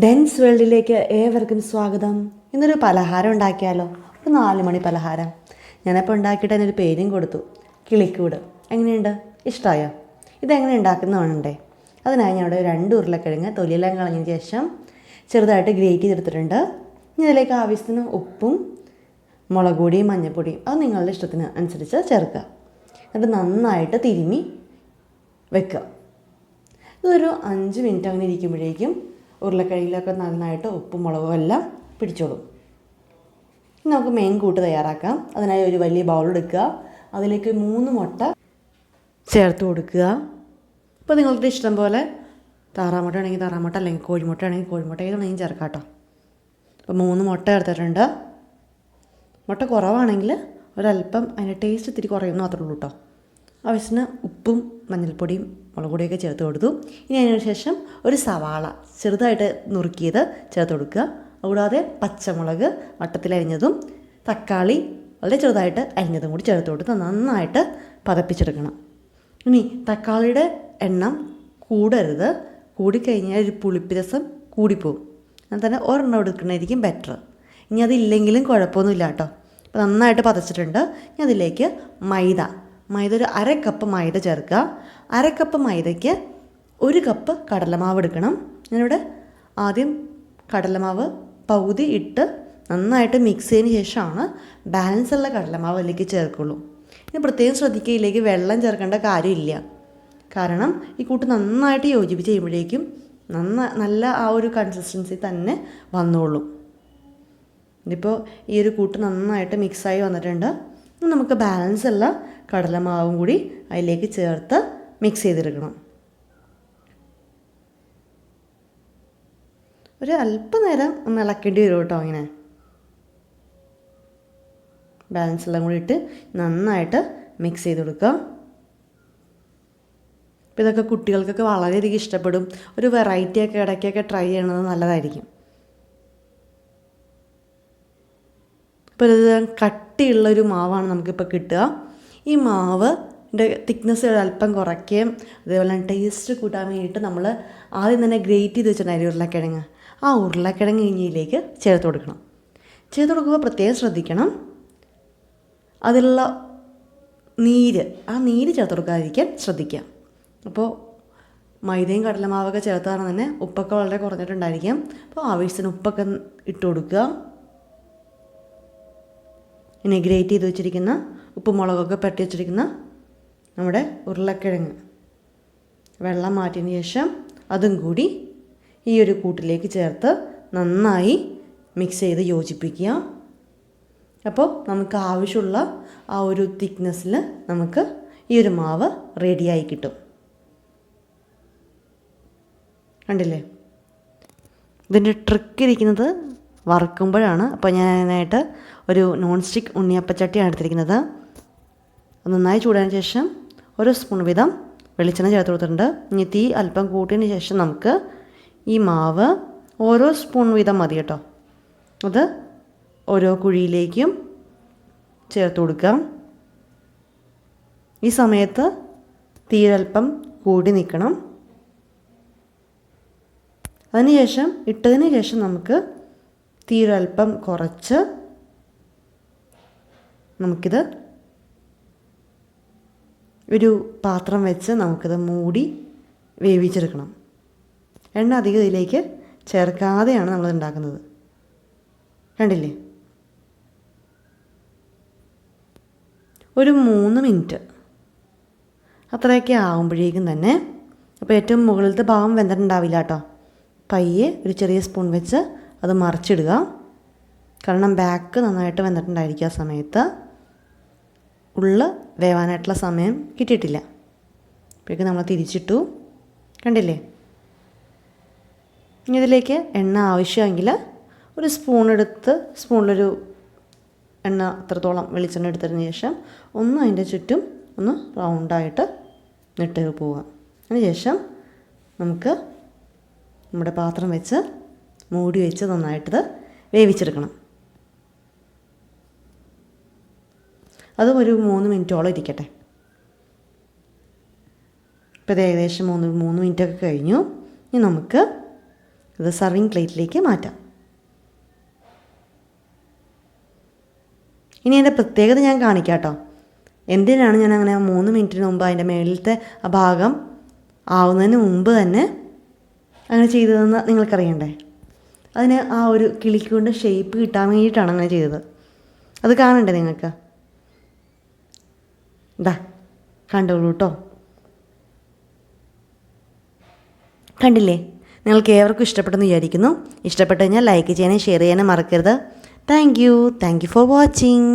Dense വേൾഡിലേക്ക് ഏവർക്കും സ്വാഗതം. ഇന്നൊരു പലഹാരം ഉണ്ടാക്കിയാലോ, ഒരു 4 മണി പലഹാരം. ഞാനപ്പോൾ ഉണ്ടാക്കിയിട്ട് അതിനൊരു പേരും കൊടുത്തു, കിളിക്കൂട്. എങ്ങനെയുണ്ട്, ഇഷ്ടമായോ? ഇതെങ്ങനെ ഉണ്ടാക്കുന്നതാണേ. അതിനായി ഞാൻ ഇവിടെ 2 ഉരുളക്കിഴങ്ങ് തൊലിയെല്ലാം കളഞ്ഞതിന് ശേഷം ചെറുതായിട്ട് ഗ്രേറ്റ് ചെയ്തെടുത്തിട്ടുണ്ട്. ഇനി ഇതിലേക്ക് ആവശ്യത്തിന് ഉപ്പും മുളക് പൊടിയും മഞ്ഞൾപ്പൊടിയും അത് നിങ്ങളുടെ ഇഷ്ടത്തിന് അനുസരിച്ച് ചേർക്കുക. എന്നിട്ട് നന്നായിട്ട് തിരുമ്മി വെക്കുക. ഇതൊരു 5 മിനിറ്റ് അങ്ങനെ ഇരിക്കുമ്പോഴേക്കും ഉരുളക്കിഴങ്ങിലൊക്കെ നന്നായിട്ട് ഉപ്പും മുളകും എല്ലാം പിടിച്ചോളും. ഇനി നമുക്ക് മെയിൻ കൂട്ട് തയ്യാറാക്കാം. അതിനായി ഒരു വലിയ ബൗൾ എടുക്കുക. അതിലേക്ക് 3 മുട്ട ചേർത്ത് കൊടുക്കുക. ഇപ്പോൾ നിങ്ങളുടെ ഇഷ്ടം പോലെ താറാമുട്ട ആണെങ്കിൽ താറാമുട്ട, അല്ലെങ്കിൽ കോഴിമുട്ട ആണെങ്കിൽ കോഴിമുട്ട, ഏതാണെങ്കിൽ ചേർക്കാം കേട്ടോ. അപ്പോൾ 3 മുട്ട ചേർത്തിട്ടുണ്ട്. മുട്ട കുറവാണെങ്കിൽ ഒരല്പം അതിൻ്റെ ടേസ്റ്റ് ഇത്തിരി കുറയുമെന്ന് മാത്രമേ ഉള്ളൂ കേട്ടോ. ആവശ്യത്തിന് ഉപ്പും മഞ്ഞൾപ്പൊടിയും മുളക് പൊടിയൊക്കെ ചേർത്ത് കൊടുത്തു. ഇനി അതിന് ശേഷം ഒരു സവാള ചെറുതായിട്ട് നുറുക്കിയത് ചേർത്ത് കൊടുക്കുക. കൂടാതെ പച്ചമുളക് വട്ടത്തിലരിഞ്ഞതും തക്കാളി വളരെ ചെറുതായിട്ട് അരിഞ്ഞതും കൂടി ചേർത്ത് കൊടുത്ത് നന്നായിട്ട് പതപ്പിച്ചെടുക്കണം. ഇനി തക്കാളിയുടെ എണ്ണം കൂടരുത്. കൂടിക്കഴിഞ്ഞാൽ ഒരു പുളിപ്പ് രസം കൂടിപ്പോവും. എന്നാൽ തന്നെ ഒരെണ്ണം എടുക്കുന്നതായിരിക്കും ബെറ്റർ. ഇനി അതില്ലെങ്കിലും കുഴപ്പമൊന്നുമില്ല കേട്ടോ. അപ്പോൾ നന്നായിട്ട് പതച്ചിട്ടുണ്ട്. ഇനി അതിലേക്ക് മൈദ ഒരു 1/2 കപ്പ് മൈദ ചേർക്കുക. 1/2 കപ്പ് മൈദയ്ക്ക് 1 കപ്പ് കടലമാവ് എടുക്കണം. ഞാനിവിടെ ആദ്യം കടലമാവ് പകുതി ഇട്ട് നന്നായിട്ട് മിക്സ് ചെയ്തതിന് ശേഷമാണ് ബാലൻസ് ഉള്ള കടലമാവ് അതിലേക്ക് ചേർക്കുള്ളൂ. ഇനി പ്രത്യേകം ശ്രദ്ധിക്കുക, ഇതിലേക്ക് വെള്ളം ചേർക്കേണ്ട കാര്യമില്ല. കാരണം ഈ കൂട്ട് നന്നായിട്ട് യോജിപ്പിച്ച് ചെയ്യുമ്പോഴേക്കും നല്ല ആ ഒരു കൺസിസ്റ്റൻസി തന്നെ വന്നോളും. ഇതിപ്പോൾ ഈ ഒരു കൂട്ട് നന്നായിട്ട് മിക്സായി വന്നിട്ടുണ്ട്. നമുക്ക് ബാലൻസ് ഉള്ള കടലമാവും കൂടി അതിലേക്ക് ചേർത്ത് മിക്സ് ചെയ്തെടുക്കണം. ഒരു അല്പനേരം ഒന്ന് ഇളക്കേണ്ടി വരും കേട്ടോ. ഇങ്ങനെ ബാലൻസ് എല്ലാം കൂടി ഇട്ട് നന്നായിട്ട് മിക്സ് ചെയ്ത് കൊടുക്കുക. അപ്പോൾ ഇതൊക്കെ കുട്ടികൾക്കൊക്കെ വളരെയധികം ഇഷ്ടപ്പെടും. ഒരു വെറൈറ്റിയൊക്കെ ഇടയ്ക്കൊക്കെ ട്രൈ ചെയ്യണത് നല്ലതായിരിക്കും. ഇപ്പോൾ ഇത് കട്ടിയുള്ളൊരു മാവാണ് നമുക്കിപ്പോൾ കിട്ടുക. ഈ മാവിൻ്റെ തിക്നെസ് അല്പം കുറയ്ക്കുകയും അതേപോലെ തന്നെ ടേസ്റ്റ് കൂട്ടാൻ വേണ്ടിയിട്ട് നമ്മൾ ആദ്യം തന്നെ ഗ്രേറ്റ് ചെയ്ത് വെച്ചിട്ടുണ്ടായിരുന്നു ഉരുളക്കിഴങ്ങ്. ആ ഉരുളക്കിഴങ്ങ് ഇനിയിലേക്ക് ചേർത്ത് കൊടുക്കണം. ചേർത്ത് കൊടുക്കുമ്പോൾ പ്രത്യേകം ശ്രദ്ധിക്കണം, അതിലുള്ള ആ നീര് ചേർത്ത് കൊടുക്കാതിരിക്കാൻ ശ്രദ്ധിക്കുക. അപ്പോൾ മൈദയും കടലമാവൊക്കെ ചേർത്താണ് തന്നെ ഉപ്പൊക്കെ വളരെ കുറഞ്ഞിട്ടുണ്ടായിരിക്കും. അപ്പോൾ ആവശ്യത്തിന് ഉപ്പൊക്കെ ഇട്ട് കൊടുക്കുക. ഇനി ഗ്രേറ്റ് ചെയ്ത് വെച്ചിരിക്കുന്ന ഉപ്പും മുളകൊക്കെ പെരട്ടി വെച്ചിരിക്കുന്ന നമ്മുടെ ഉരുളക്കിഴങ്ങ് വെള്ളം മാറ്റിയതിന് ശേഷം അതും കൂടി ഈ ഒരു കൂട്ടിലേക്ക് ചേർത്ത് നന്നായി മിക്സ് ചെയ്ത് യോജിപ്പിക്കുക. അപ്പോൾ നമുക്ക് ആവശ്യമുള്ള ആ ഒരു തിക്നെസ്സിൽ നമുക്ക് ഈ ഒരു മാവ് റെഡിയായി കിട്ടും. കണ്ടില്ലേ? ഇതിൻ്റെ ട്രിക്ക് ഇരിക്കുന്നത് വറുക്കുമ്പോഴാണ്. അപ്പോൾ ഞാനായിട്ട് ഒരു നോൺ സ്റ്റിക്ക് ഉണ്ണിയപ്പച്ചട്ടിയാണ് എടുത്തിരിക്കുന്നത്. നന്നായി ചൂടാൻ ശേഷം 1 സ്പൂൺ വീതം വെളിച്ചെണ്ണ ചേർത്ത് കൊടുത്തിട്ടുണ്ട്. ഇനി തീ അല്പം കൂട്ടിയതിന് ശേഷം നമുക്ക് ഈ മാവ് ഓരോ സ്പൂൺ വീതം മതി കേട്ടോ. അത് ഓരോ കുഴിയിലേക്കും ചേർത്ത് കൊടുക്കാം. ഈ സമയത്ത് തീ അല്പം കൂടി നിൽക്കണം. അതിനുശേഷം ഇട്ടതിന് ശേഷം നമുക്ക് തീ അല്പം കുറച്ച് നമുക്കിത് ഒരു പാത്രം വെച്ച് നമുക്കിത് മൂടി വേവിച്ചെടുക്കണം. എണ്ണ അധികം ഇതിലേക്ക് ചേർക്കാതെയാണ് നമ്മളിത് ഉണ്ടാക്കുന്നത്. കണ്ടില്ലേ? ഒരു 3 മിനിറ്റ് അത്രയൊക്കെ ആകുമ്പോഴേക്കും തന്നെ, അപ്പോൾ ഏറ്റവും മുകളിലത്തെ ഭാഗം വെന്തിട്ടുണ്ടാവില്ല കേട്ടോ. പയ്യെ ഒരു ചെറിയ സ്പൂൺ വെച്ച് അത് മറിച്ചിടുക. കാരണം ബാക്ക് നന്നായിട്ട് വെന്തിട്ടുണ്ടായിരിക്കും. ആ സമയത്ത് ഉള്ള വേവാനായിട്ടുള്ള സമയം കിട്ടിയിട്ടില്ല. അപ്പോഴേക്കും നമ്മൾ തിരിച്ചിട്ടു. കണ്ടില്ലേ? ഇനി ഇതിലേക്ക് എണ്ണ ആവശ്യമെങ്കിൽ ഒരു സ്പൂണിലൊരു എണ്ണ അത്രത്തോളം വെളിച്ചെണ്ണ എടുത്തതിന് ശേഷം ഒന്ന് അതിൻ്റെ ചുറ്റും ഒന്ന് റൗണ്ടായിട്ട് ഇട്ട് പോവുക. അതിനുശേഷം നമുക്ക് നമ്മുടെ പാത്രം വെച്ച് മൂടി വെച്ച് നന്നായിട്ടത് വേവിച്ചെടുക്കണം. അതും ഒരു 3 മിനിറ്റോളം ഇരിക്കട്ടെ. ഇപ്പോൾ ഇത് ഏകദേശം 3 മിനിറ്റൊക്കെ കഴിഞ്ഞു. ഇനി നമുക്ക് ഇത് സർവിങ് പ്ലേറ്റിലേക്ക് മാറ്റാം. ഇനി അതിൻ്റെ പ്രത്യേകത ഞാൻ കാണിക്കാം കേട്ടോ. എന്തിനാണ് ഞാൻ അങ്ങനെ 3 മിനിറ്റിന് മുമ്പ് അതിൻ്റെ മേളിലത്തെ ആ ഭാഗം ആവുന്നതിന് മുമ്പ് തന്നെ അങ്ങനെ ചെയ്തതെന്ന് നിങ്ങൾക്കറിയണ്ടേ? അതിന് ആ ഒരു കിളിക്കൊണ്ട് ഷേപ്പ് കിട്ടാൻ വേണ്ടിയിട്ടാണ് അങ്ങനെ ചെയ്തത്. അത് കാണണ്ടേ നിങ്ങൾക്ക്? ഇതാ കണ്ടോളൂ കേട്ടോ. കണ്ടില്ലേ? നിങ്ങൾക്ക് ഏവർക്കും ഇഷ്ടപ്പെട്ടെന്ന് വിചാരിക്കുന്നു. ഇഷ്ടപ്പെട്ടു കഴിഞ്ഞാൽ ലൈക്ക് ചെയ്യാനും ഷെയർ ചെയ്യാനും മറക്കരുത്. Thank you for watching.